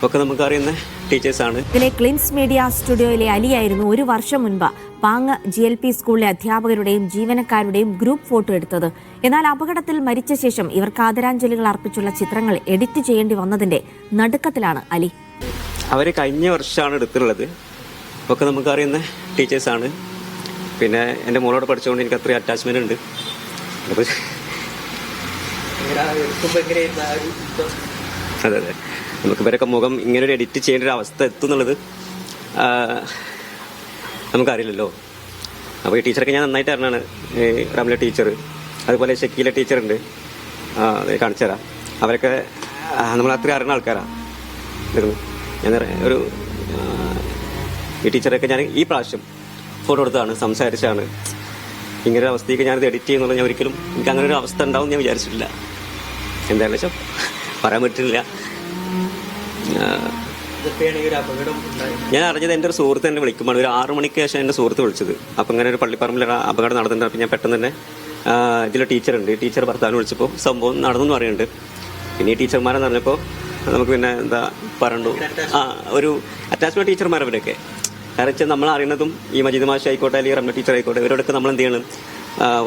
ഒക്കെ നമുക്ക് അറിയുന്ന ടീച്ചേഴ്സാണ്. ഇതിലെ ക്ലിൻസ് മീഡിയ സ്റ്റുഡിയോയിലെ അലിയായിരുന്നു ഒരു വർഷം മുൻപ് പാങ് GLP സ്കൂളിലെ അധ്യാപകരുടെയും ജീവനക്കാരുടെയും ഗ്രൂപ്പ് ഫോട്ടോ എടുത്തത്. എന്നാൽ അപകടത്തിൽ മരിച്ച ശേഷം ഇവർക്ക് ആദരാഞ്ജലികൾ അർപ്പിച്ചുള്ള ചിത്രങ്ങൾ എഡിറ്റ് ചെയ്യേണ്ടി വന്നതിന്റെ നടുക്കത്തിലാണ് അലി. അവർ കഴിഞ്ഞ വർഷമാണ് എടുത്തിട്ടുള്ളത്. ഒക്കെ നമുക്ക് അറിയുന്ന ടീച്ചേഴ്സാണ്. പിന്നെ എൻ്റെ മോളോട് പഠിച്ചുകൊണ്ട് എനിക്ക് അത്രയും അറ്റാച്ച്മെന്റ് ഉണ്ട്. അതെ അതെ, നമുക്ക് ഇവരൊക്കെ മുഖം ഇങ്ങനെ ഒരു എഡിറ്റ് ചെയ്യേണ്ട ഒരു അവസ്ഥ എത്തുന്നുള്ളത് നമുക്കറിയില്ലല്ലോ. അപ്പോൾ ഈ ടീച്ചറൊക്കെ ഞാൻ നന്നായിട്ട് അറിഞ്ഞാണ്. റംല ടീച്ചർ, അതുപോലെ ഷക്കീല ടീച്ചറുണ്ട്, കാണിച്ചു തരാം. അവരൊക്കെ നമ്മൾ അത്രയും അറിയുന്ന ആൾക്കാരാണ്. ഞാൻ ഒരു ഈ ടീച്ചറൊക്കെ ഞാൻ ഈ പ്രാവശ്യം ഫോട്ടോ എടുത്താണ്, സംസാരിച്ചാണ്. ഇങ്ങനൊരു അവസ്ഥയ്ക്ക് ഞാനിത് എഡിറ്റ് ചെയ്യുന്നുള്ളത് ഞാൻ ഒരിക്കലും എനിക്ക് അങ്ങനെ ഒരു അവസ്ഥ ഉണ്ടാവും ഞാൻ വിചാരിച്ചിട്ടില്ല. എന്താണെന്ന് വെച്ചാൽ പറയാൻ പറ്റില്ല. ഞാൻ അറിഞ്ഞത് എൻ്റെ ഒരു സുഹൃത്ത് എന്നെ വിളിക്കുമ്പോൾ ഒരു 6 മണിക്ക് ശേഷം എൻ്റെ സുഹൃത്ത് വിളിച്ചത്. അപ്പം ഇങ്ങനെ ഒരു പള്ളിപ്പറമ്പിൽ അപകടം നടന്നിട്ടുണ്ട്. അപ്പം ഞാൻ പെട്ടെന്ന് തന്നെ ഇതിലെ ടീച്ചറുണ്ട്, ടീച്ചർ ഭർത്താവിനെ വിളിച്ചപ്പോൾ സംഭവം നടന്നെന്ന് പറയുന്നുണ്ട്. പിന്നെ ഈ ടീച്ചർമാരെന്ന് പറഞ്ഞപ്പോൾ നമുക്ക് പിന്നെ എന്താ പറയണ്ടു, ഒരു അറ്റാച്ച്മെന്റ് ടീച്ചർമാരവരൊക്കെ. കാരണം വെച്ചാൽ നമ്മൾ അറിയുന്നതും ഈ മജീദ് മാഷ് ആയിക്കോട്ടെ അല്ലെങ്കിൽ റംല ടീച്ചർ ആയിക്കോട്ടെ, ഇവരോടൊക്കെ നമ്മൾ എന്ത് ചെയ്യണം,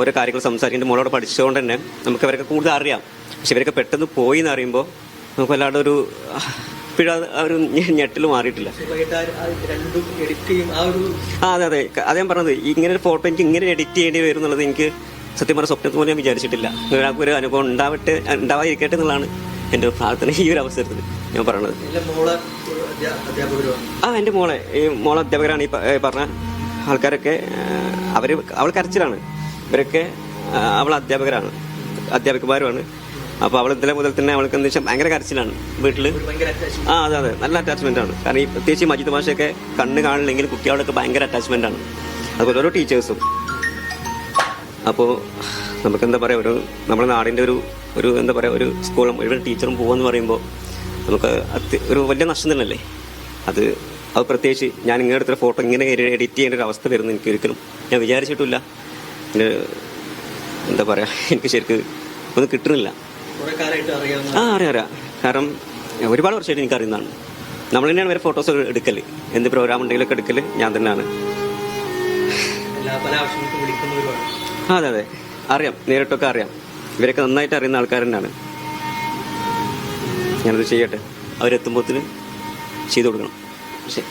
ഓരോ കാര്യങ്ങൾ സംസാരിക്കേണ്ട മോളോട് പഠിച്ചുകൊണ്ട് തന്നെ നമുക്ക് അവരൊക്കെ കൂടുതൽ അറിയാം. പക്ഷെ ഇവരൊക്കെ പെട്ടെന്ന് പോയി എന്ന് അറിയുമ്പോൾ നമുക്ക് വല്ലാണ്ട് ഒരു ഒരു ഞെട്ടിൽ മാറിയിട്ടില്ല. അതെ അതെ, അത് ഞാൻ പറഞ്ഞത്. ഇങ്ങനെ ഒരു ഫോട്ടോ എനിക്ക് ഇങ്ങനെ എഡിറ്റ് ചെയ്യേണ്ടി വരും എന്നുള്ളത് എനിക്ക് സത്യം പറഞ്ഞ സ്വപ്നത്തിൽ പോലും ഞാൻ വിചാരിച്ചിട്ടില്ല. ഒരാൾക്ക് ഒരു അനുഭവം ഉണ്ടാവാതിരിക്കട്ടെ എന്നുള്ളതാണ് എൻ്റെ പ്രാർത്ഥന ഈ ഒരു അവസരത്തിൽ ഞാൻ പറയണത്. എൻ്റെ മോളെ അധ്യാപകരാണ് ഈ പറഞ്ഞ ആൾക്കാരൊക്കെ. അവൾ കരച്ചിലാണ്. ഇവരൊക്കെ അവൾ അധ്യാപകന്മാരുമാണ്. അപ്പോൾ അവൾ ഇന്നലെ മുതൽ തന്നെ അവൾക്ക് എന്താ വെച്ചാൽ ഭയങ്കര കരച്ചിലാണ് വീട്ടിൽ. അതെ അതെ, നല്ല അറ്റാച്ച്മെന്റ് ആണ്. കാരണം ഈ പ്രത്യേകിച്ച് മജീദ് മാഷൊക്കെ കണ്ണ് കാണില്ലെങ്കിൽ കുട്ടികളൊക്കെ ഭയങ്കര അറ്റാച്ച്മെന്റ് ആണ്. അതുപോലെ ഓരോ ടീച്ചേഴ്സും. അപ്പോൾ നമുക്ക് എന്താ പറയുക, നമ്മുടെ നാടിൻ്റെ ഒരു എന്താ പറയുക, ഒരു സ്കൂളും ഒരു ടീച്ചറും പോകുമെന്ന് പറയുമ്പോൾ നമുക്ക് ഒരു വലിയ നഷ്ടം തന്നെയല്ലേ അത്. പ്രത്യേകിച്ച് ഞാൻ ഇങ്ങനെ എടുത്തൊരു ഫോട്ടോ ഇങ്ങനെ എഡിറ്റ് ചെയ്യേണ്ട ഒരു അവസ്ഥ വരുന്നു എനിക്ക് ഒരിക്കലും ഞാൻ വിചാരിച്ചിട്ടില്ല. എന്താ പറയുക, എനിക്ക് ശരിക്ക് ഒന്നും കിട്ടുന്നില്ല. അറിയാം. കാരണം ഒരുപാട് വർഷമായിട്ട് എനിക്ക് അറിയുന്നതാണ്. നമ്മൾ തന്നെയാണ് വരെ ഫോട്ടോസ് എടുക്കല്, എന്ത് പ്രോഗ്രാം ഉണ്ടെങ്കിലൊക്കെ എടുക്കല് ഞാൻ തന്നെയാണ്. അതെ അതെ, അറിയാം, നേരിട്ടൊക്കെ അറിയാം. ഇവരൊക്കെ നന്നായിട്ട് അറിയുന്ന ആൾക്കാർ തന്നെയാണ്. ഞാനത് ചെയ്യട്ടെ, അവരെത്തുമ്പോഴത്തിന് ചെയ്തു കൊടുക്കണം. ശരി.